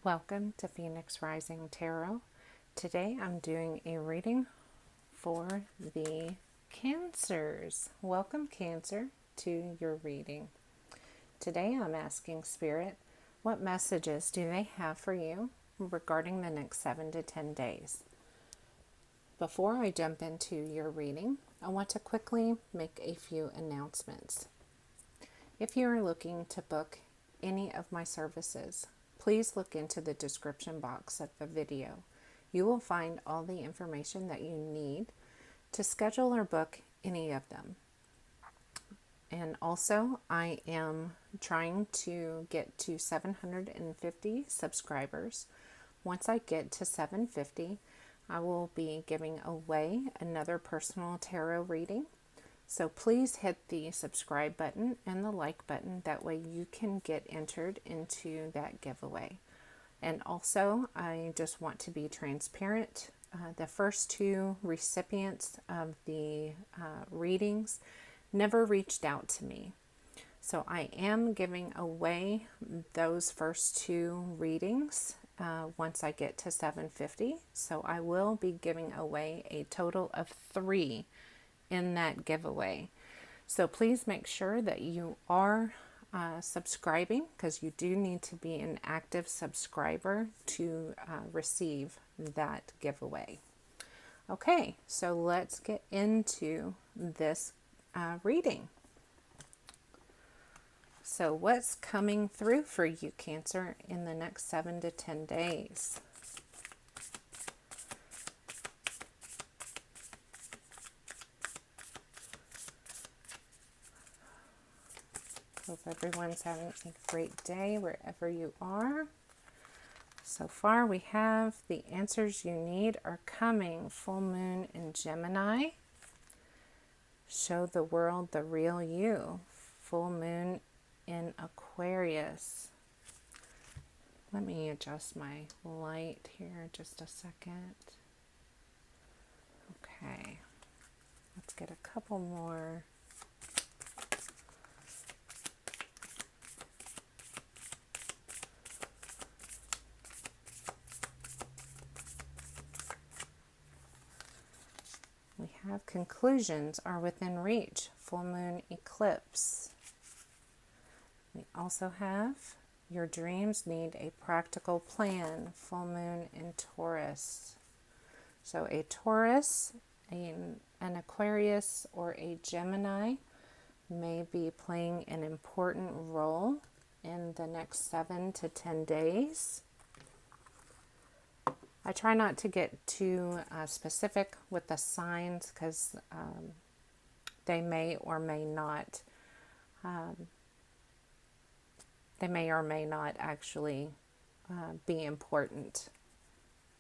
Welcome to Phoenix Rising Tarot. Today I'm doing a reading for the Cancers. Welcome, Cancer, to your reading. Today I'm asking Spirit, what messages do they have for you regarding the next 7 to 10 days? Before I jump into your reading, I want to quickly make a few announcements. If you are looking to book any of my services, please look into the description box of the video. You will find all the information that you need to schedule or book any of them. And also, I am trying to get to 750 subscribers. Once I get to 750, I will be giving away another personal tarot reading. So please hit the subscribe button and the like button. That way you can get entered into that giveaway. And also, I just want to be transparent. The first two recipients of the readings never reached out to me. So I am giving away those first two readings once I get to 750. So I will be giving away a total of 3 in that giveaway. So please make sure that you are subscribing, because you do need to be an active subscriber to receive that giveaway. Okay, so let's get into this reading. So what's coming through for you, Cancer, in the next 7 to 10 days? Hope everyone's having a great day wherever you are. So far we have the answers you need are coming. Full moon in Gemini. Show the world the real you. Full moon in Aquarius. Let me adjust my light here just a second. Okay. Let's get a couple more. We have conclusions are within reach. Full moon eclipse. We also have your dreams need a practical plan. Full moon in Taurus. So a Taurus, an Aquarius, or a Gemini may be playing an important role in the next 7 to 10 days. I try not to get too specific with the signs, because they may or may not actually be important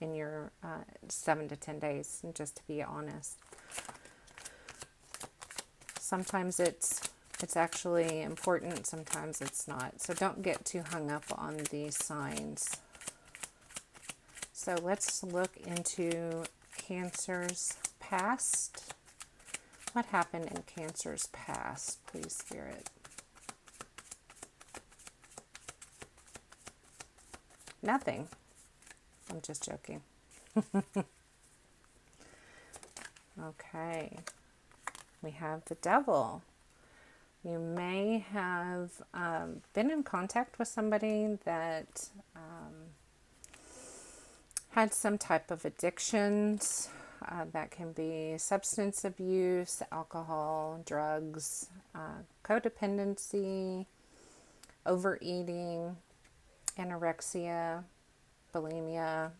in your 7 to 10 days, just to be honest. Sometimes it's actually important, sometimes it's not. So don't get too hung up on these signs. So let's look into Cancer's past. What happened in Cancer's past, please, Spirit? Nothing. I'm just joking. Okay. We have the Devil. You may have been in contact with somebody that had some type of addictions. That can be substance abuse, alcohol, drugs, codependency, overeating, anorexia, bulimia,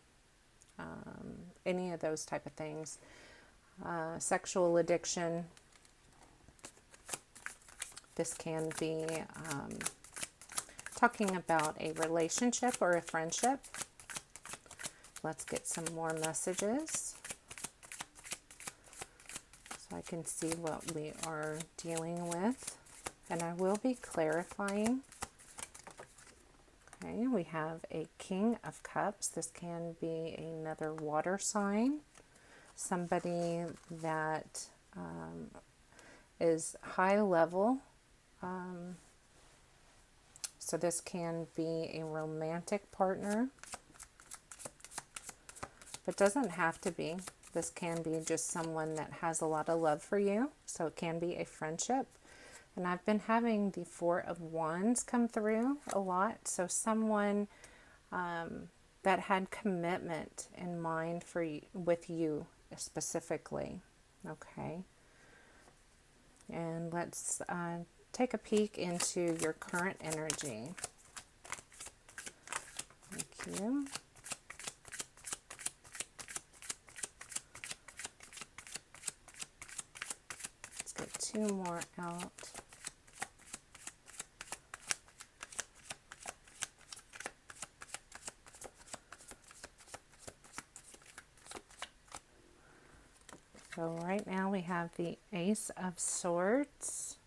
any of those type of things. Sexual addiction. This can be talking about a relationship or a friendship. Let's get some more messages so I can see what we are dealing with. And I will be clarifying. Okay, we have a King of Cups. This can be another water sign. Somebody that is high level So this can be a romantic partner, but doesn't have to be. This can be just someone that has a lot of love for you. So it can be a friendship. And I've been having the Four of Wands come through a lot. So someone that had commitment in mind for you, with you specifically. Okay. And let's take a peek into your current energy. Thank you. Let's get two more out. So right now we have the Ace of Swords.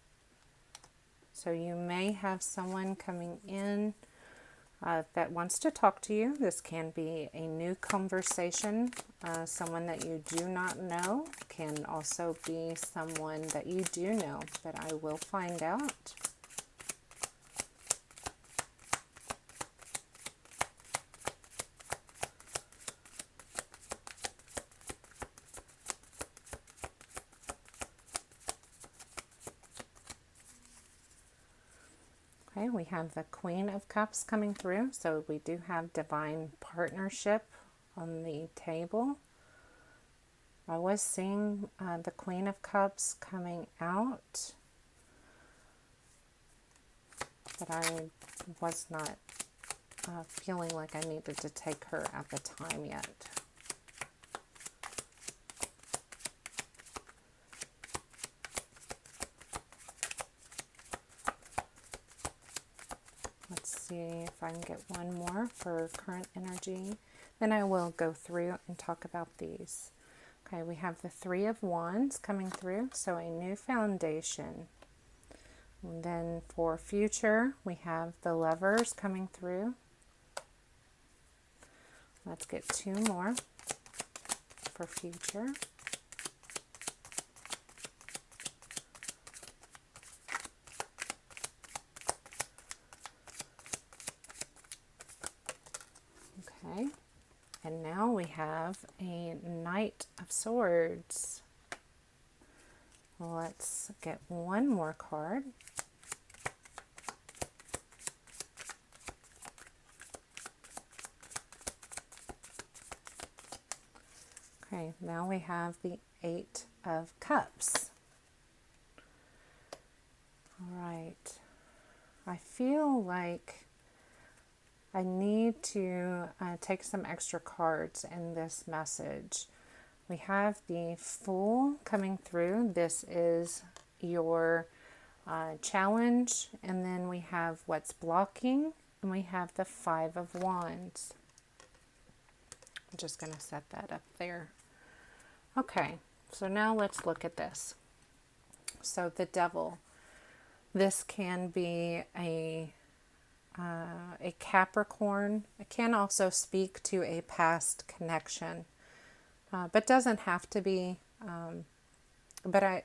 So you may have someone coming in that wants to talk to you. This can be a new conversation. Someone that you do not know. Can also be someone that you do know, that I will find out. Okay, we have the Queen of Cups coming through, so we do have divine partnership on the table. I was seeing the Queen of Cups coming out, but I was not feeling like I needed to take her at the time yet. Let's see if I can get one more for current energy. Then I will go through and talk about these. Okay, we have the Three of Wands coming through, so a new foundation. And then for future, we have the Lovers coming through. Let's get two more for future. Okay, and now we have a Knight of Swords. Let's get one more card. Okay, now we have the Eight of Cups. All right, I feel like I need to take some extra cards in this message. We have the Fool coming through. This is your challenge. And then we have what's blocking. And we have the Five of Wands. I'm just going to set that up there. Okay, so now let's look at this. So the Devil. This can be a Capricorn. It can also speak to a past connection, but doesn't have to be. But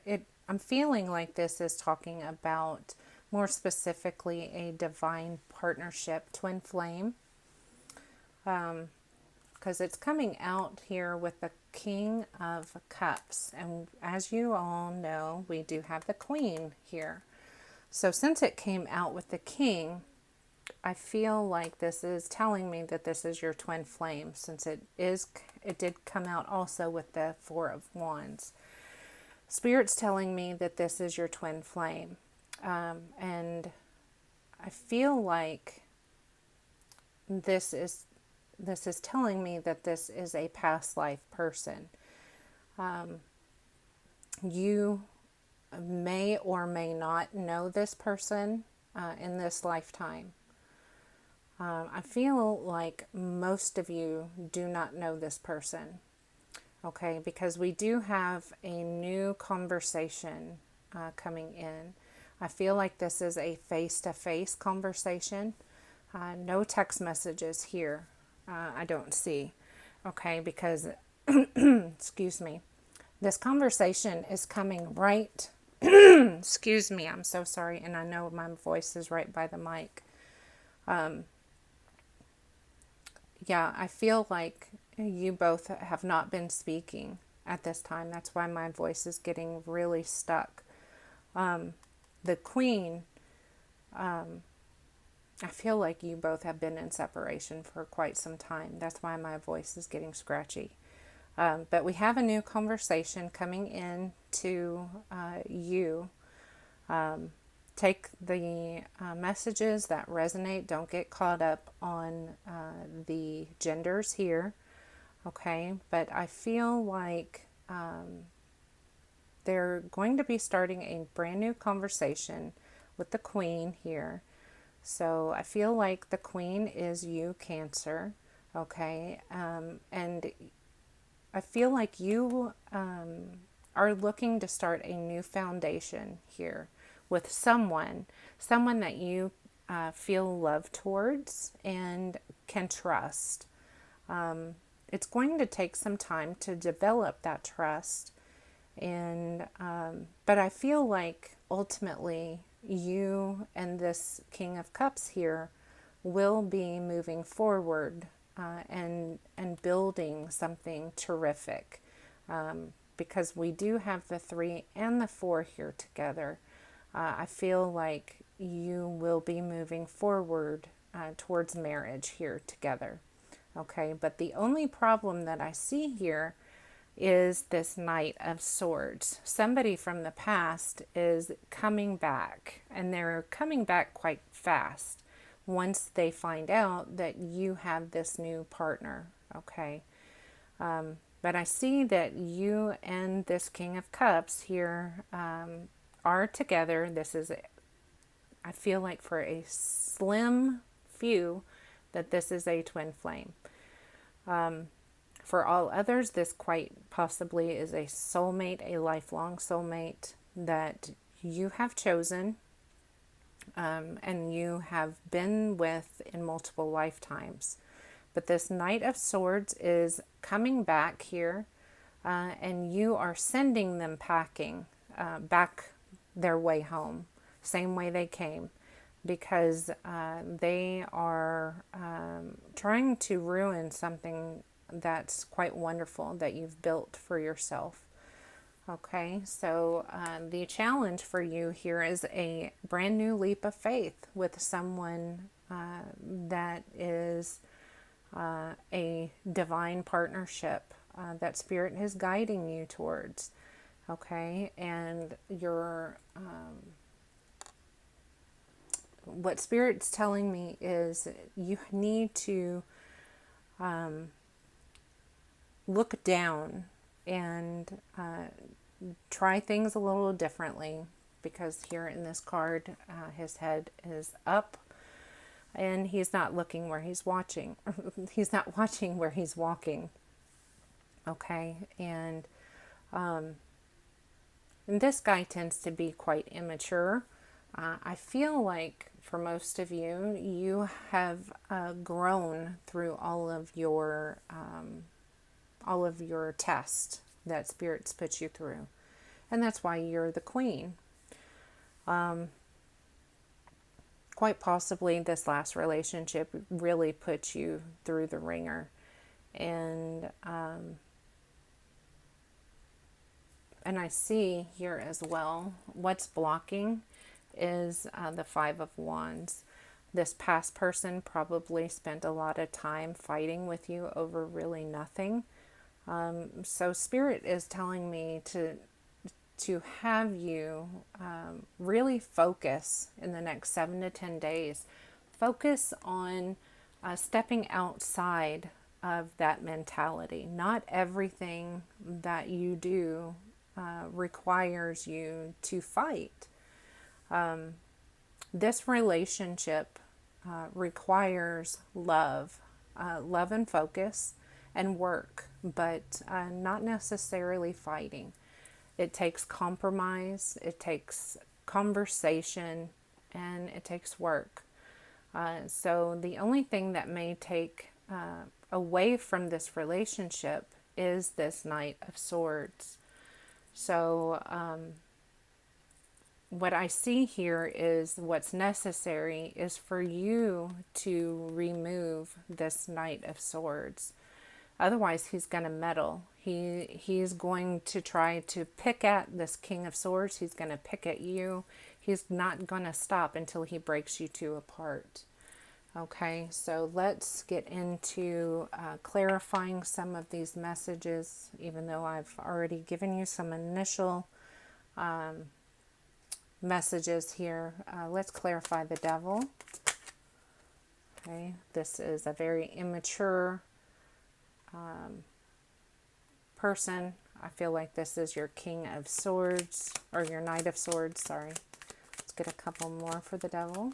I'm feeling like this is talking about more specifically a divine partnership, twin flame, because it's coming out here with the King of Cups. And as you all know, we do have the Queen here. So since it came out with the King, I feel like this is telling me that this is your twin flame, since it did come out also with the Four of Wands. Spirit's telling me that this is your twin flame. And I feel like this is telling me that this is a past life person. You may or may not know this person in this lifetime. I feel like most of you do not know this person, okay, because we do have a new conversation coming in. I feel like this is a face-to-face conversation. No text messages here, I don't see, okay, because, excuse me, this conversation is coming right, excuse me, I'm so sorry, and I know my voice is right by the mic. Yeah, I feel like you both have not been speaking at this time. That's why my voice is getting really stuck. The Queen, I feel like you both have been in separation for quite some time. That's why my voice is getting scratchy. But we have a new conversation coming in to you. Take the messages that resonate. Don't get caught up on the genders here. Okay, but I feel like they're going to be starting a brand new conversation with the Queen here. So I feel like the Queen is you, Cancer. Okay, and I feel like you are looking to start a new foundation here with someone that you feel love towards and can trust. It's going to take some time to develop that trust, and but I feel like ultimately you and this King of Cups here will be moving forward and building something terrific, because we do have the 3 and the 4 here together. I feel like you will be moving forward towards marriage here together. Okay, but the only problem that I see here is this Knight of Swords. Somebody from the past is coming back, and they're coming back quite fast once they find out that you have this new partner. Okay, but I see that you and this King of Cups here are together. This is, I feel like for a slim few, that this is a twin flame. For all others, this quite possibly is a soulmate, a lifelong soulmate that you have chosen, and you have been with in multiple lifetimes. But this Knight of Swords is coming back here, and you are sending them packing back their way home, same way they came, because they are trying to ruin something that's quite wonderful that you've built for yourself. Okay, so the challenge for you here is a brand new leap of faith with someone that is a divine partnership that Spirit is guiding you towards. Okay, and your what Spirit's telling me is you need to look down and try things a little differently, because here in this card, his head is up and he's not looking where he's watching. He's not watching where he's walking. Okay, and this guy tends to be quite immature. I feel like for most of you, you have grown through all of your tests that Spirit's put you through, and that's why you're the Queen. Quite possibly this last relationship really put you through the ringer, and I see here as well, what's blocking is the 5 of Wands. This past person probably spent a lot of time fighting with you over really nothing. So Spirit is telling me to have you really focus in the next 7 to 10 days. Focus on stepping outside of that mentality. Not everything that you do requires you to fight. This relationship requires love and focus and work, but not necessarily fighting. It takes compromise, it takes conversation, and it takes work. So the only thing that may take away from this relationship is this Knight of Swords. So what I see here is what's necessary is for you to remove this Knight of Swords. Otherwise, he's going to meddle. He's going to try to pick at this King of Swords. He's going to pick at you. He's not going to stop until he breaks you two apart. Okay, so let's get into clarifying some of these messages, even though I've already given you some initial messages here. Let's clarify the Devil. Okay, this is a very immature person. I feel like this is your King of Swords, or your Knight of Swords, sorry. Let's get a couple more for the Devil.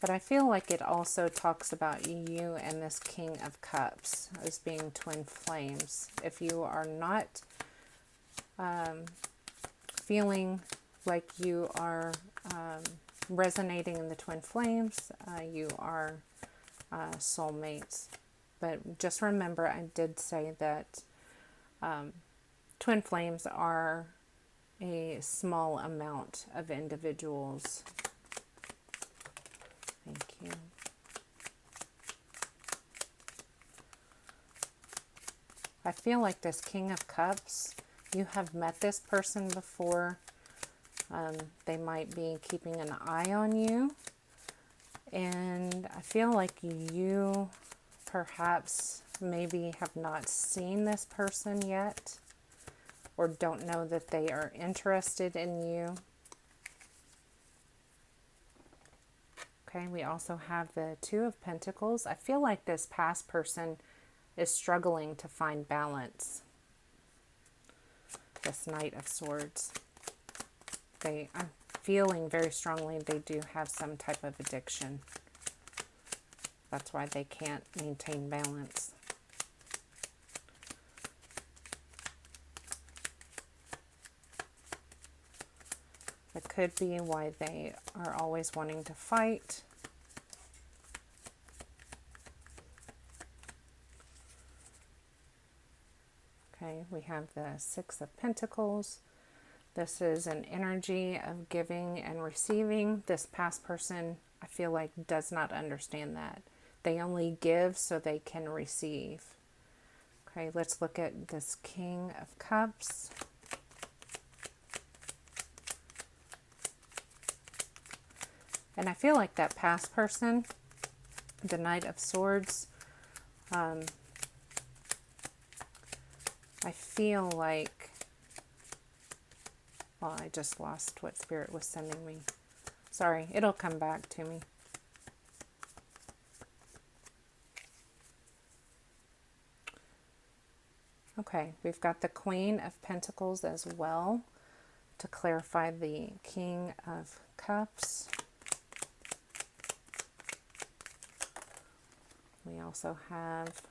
But I feel like it also talks about you and this King of Cups as being twin flames. If you are not feeling like you are resonating in the twin flames, you are soulmates. But just remember, I did say that twin flames are a small amount of individuals. Thank you. I feel like this King of Cups, you have met this person before. They might be keeping an eye on you. And I feel like you perhaps maybe have not seen this person yet, or don't know that they are interested in you. Okay, we also have the Two of Pentacles. I feel like this past person is struggling to find balance. This Knight of Swords. I'm feeling very strongly they do have some type of addiction. That's why they can't maintain balance. It could be why they are always wanting to fight. Okay, we have the Six of Pentacles. This is an energy of giving and receiving. This past person, I feel like, does not understand that. They only give so they can receive. Okay, let's look at this King of Cups. And I feel like that past person, the Knight of Swords, I feel like, well, I just lost what Spirit was sending me. Sorry, it'll come back to me. Okay, we've got the Queen of Pentacles as well to clarify the King of Cups. We also have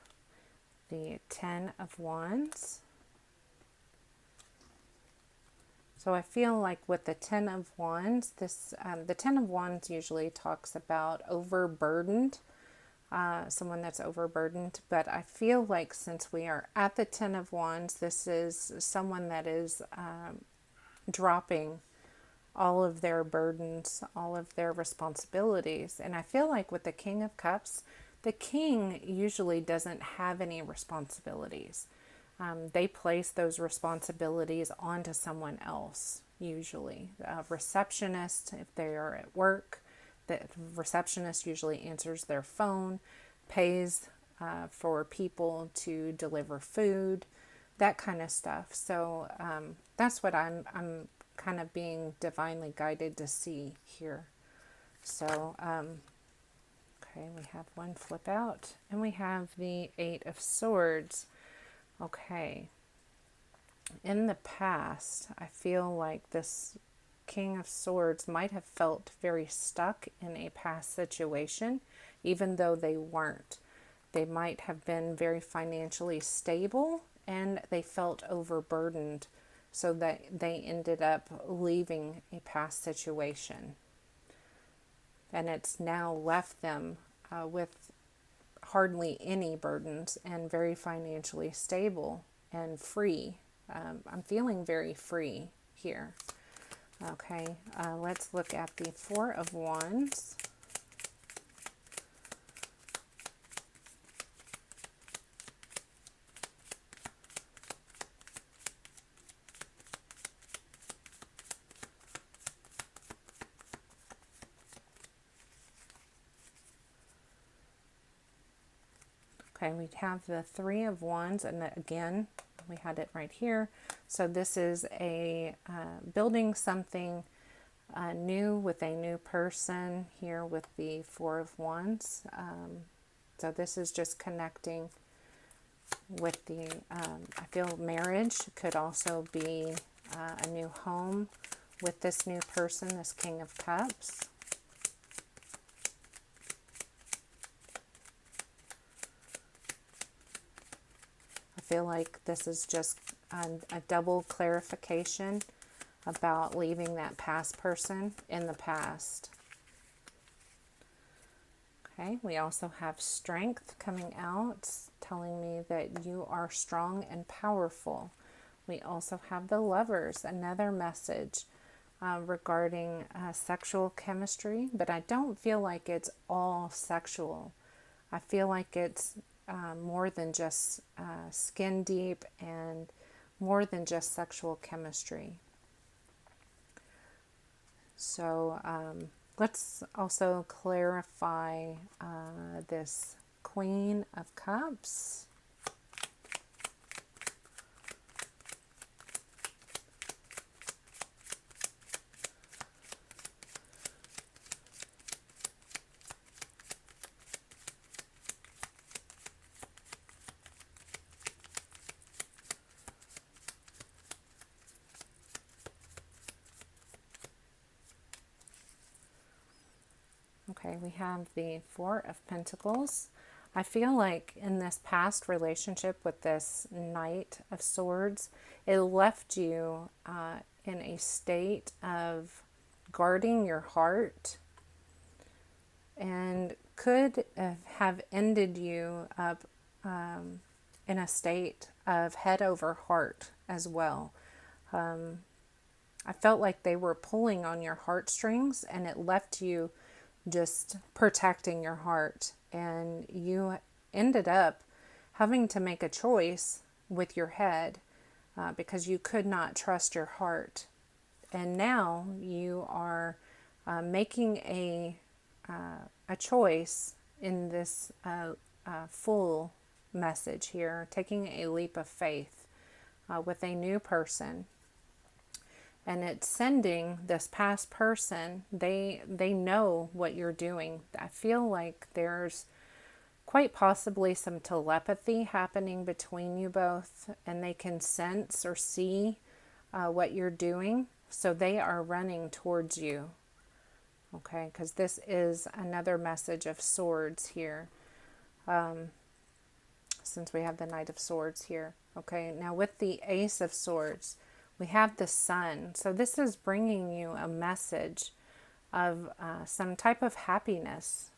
the Ten of Wands. So I feel like with the Ten of Wands, the Ten of Wands usually talks about overburdened, someone that's overburdened. But I feel like since we are at the Ten of Wands, this is someone that is dropping all of their burdens, all of their responsibilities. And I feel like with the King of Cups, the king usually doesn't have any responsibilities. They place those responsibilities onto someone else, usually. A receptionist, if they are at work, the receptionist usually answers their phone, pays for people to deliver food, that kind of stuff. So that's what I'm kind of being divinely guided to see here. So, okay, we have one flip out, and we have the Eight of Swords. Okay, in the past, I feel like this King of Swords might have felt very stuck in a past situation, even though they weren't. They might have been very financially stable, and they felt overburdened, so that they ended up leaving a past situation. And it's now left them with hardly any burdens and very financially stable and free. I'm feeling very free here. Okay, let's look at the Four of Wands. Okay, we have the Three of Wands, and again, we had it right here. So this is a building something new with a new person here with the Four of Wands. So this is just connecting with the, I feel marriage could also be a new home with this new person, this King of Cups. I feel like this is just a double clarification about leaving that past person in the past. Okay, we also have Strength coming out, telling me that you are strong and powerful. We also have the Lovers, another message regarding sexual chemistry, but I don't feel like it's all sexual. I feel like it's more than just skin deep and more than just sexual chemistry. So let's also clarify this Queen of Cups. Okay, we have the Four of Pentacles. I feel like in this past relationship with this Knight of Swords, it left you in a state of guarding your heart and could have ended you up in a state of head over heart as well. I felt like they were pulling on your heartstrings and it left you just protecting your heart, and you ended up having to make a choice with your head because you could not trust your heart. And now you are making a choice in this full message here, taking a leap of faith with a new person. And it's sending this past person, they know what you're doing. I feel like there's quite possibly some telepathy happening between you both, and they can sense or see what you're doing. So they are running towards you. Okay, because this is another message of Swords here. Since we have the Knight of Swords here. Okay, now with the Ace of Swords, we have the Sun. So this is bringing you a message of some type of happiness.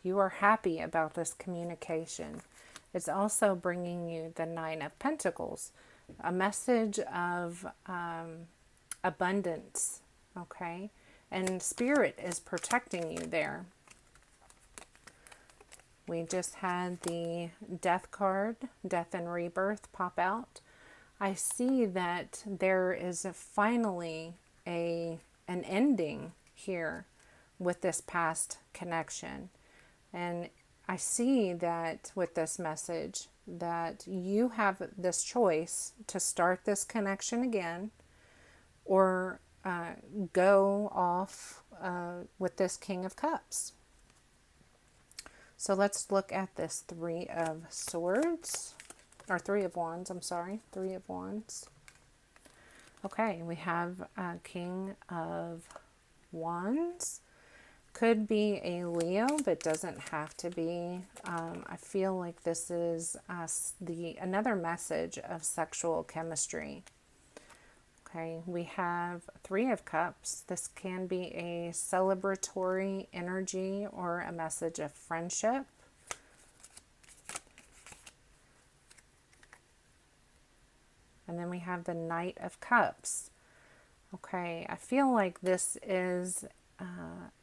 You are happy about this communication. It's also bringing you the Nine of Pentacles, a message of abundance, okay? And Spirit is protecting you there. We just had the Death card, Death and Rebirth, pop out. I see that there is finally an ending here with this past connection. And I see that with this message that you have this choice to start this connection again or go off with this King of Cups. So let's look at this Three of Swords. Or Three of Wands, I'm sorry. Three of Wands. Okay, we have King of Wands. Could be a Leo, but doesn't have to be. I feel like this is another message of sexual chemistry. Okay, we have Three of Cups. This can be a celebratory energy or a message of friendship. And then we have the Knight of Cups. Okay, I feel like this is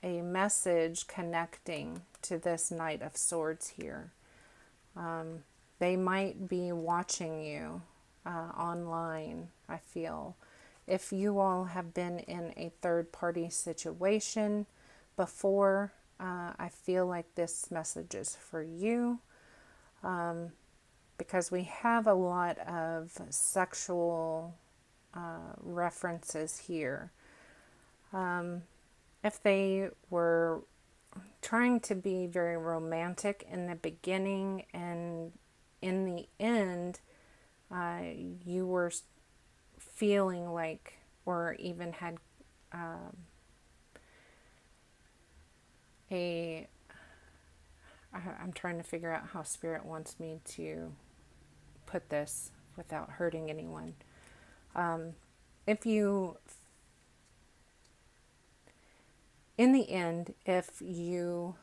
a message connecting to this Knight of Swords here. They might be watching you online, I feel. If you all have been in a third party situation before, I feel like this message is for you, because we have a lot of sexual references here. If they were trying to be very romantic in the beginning, and in the end, you were feeling like, or even had a, I'm trying to figure out how Spirit wants me to put this without hurting anyone. If you, in the end, if you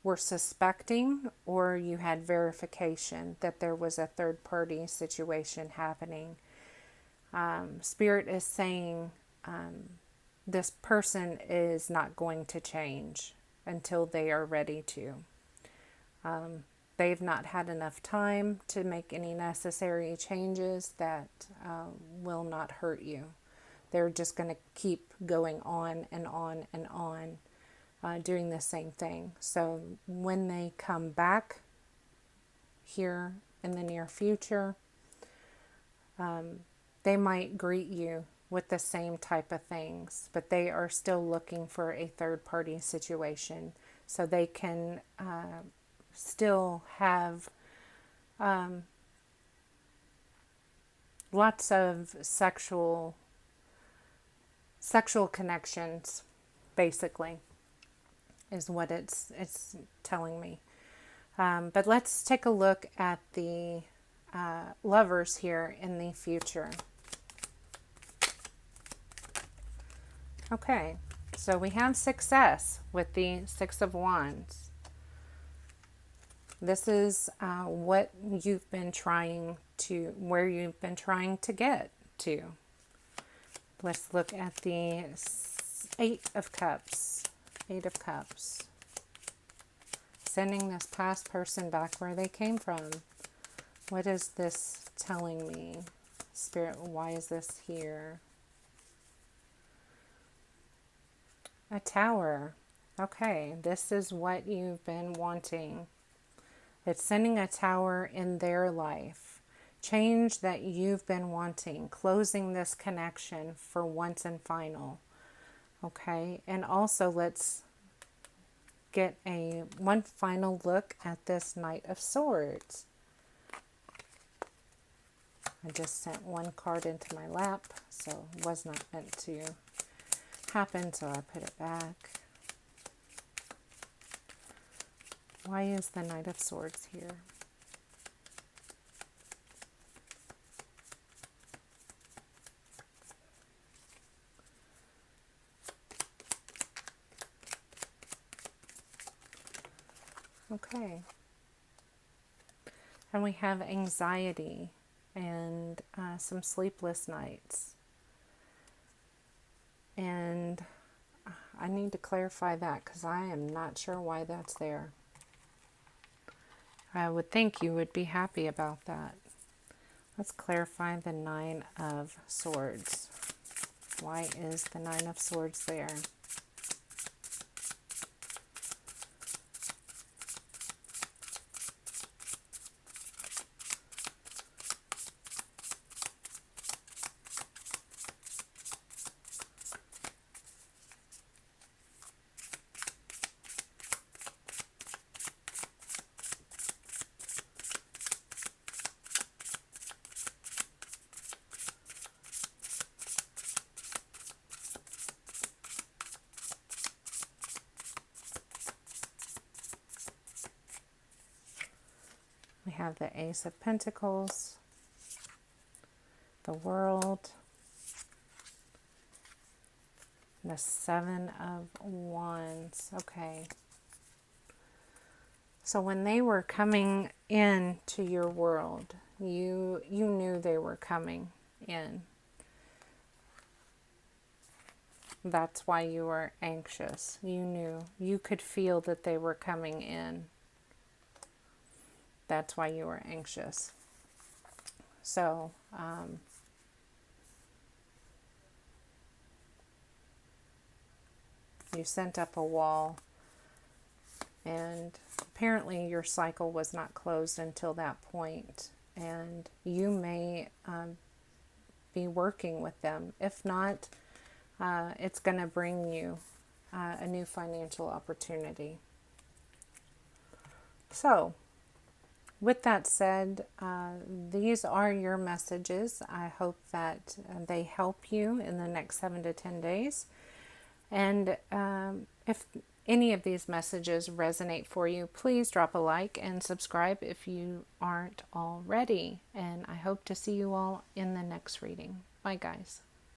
were suspecting or you had verification that there was a third party situation happening, Spirit is saying this person is not going to change until they are ready to. They've not had enough time to make any necessary changes that will not hurt you. They're just going to keep going on and on and on, doing the same thing. So when they come back here in the near future, they might greet you with the same type of things, but they are still looking for a third party situation so they can still have lots of sexual connections, basically, is what it's telling me. But let's take a look at the lovers here in the future. Okay, so we have success with the Six of Wands. This is what you've been trying to, where you've been trying to get to. Let's look at the Eight of Cups. Eight of Cups. Sending this past person back where they came from. What is this telling me? Spirit, why is this here? A Tower. Okay, this is what you've been wanting. It's sending a tower in their life. Change that you've been wanting. Closing this connection for once and final. Okay, and also let's get one final look at this Knight of Swords. I just sent one card into my lap, so it was not meant to happen, so I put it back. Why is the Knight of Swords here? Okay. And we have anxiety and some sleepless nights. And I need to clarify that because I am not sure why that's there. I would think you would be happy about that. Let's clarify the Nine of Swords. Why is the Nine of Swords there? We have the Ace of Pentacles, the World, the Seven of Wands. Okay. So when they were coming into your world, you knew they were coming in. That's why you were anxious. You knew. You could feel that they were coming in. That's why you were anxious. So, you sent up a wall, and apparently your cycle was not closed until that point. And you may be working with them. If not, it's going to bring you a new financial opportunity. So, with that said, these are your messages. I hope that they help you in the next 7 to 10 days. And if any of these messages resonate for you, please drop a like and subscribe if you aren't already. And I hope to see you all in the next reading. Bye, guys.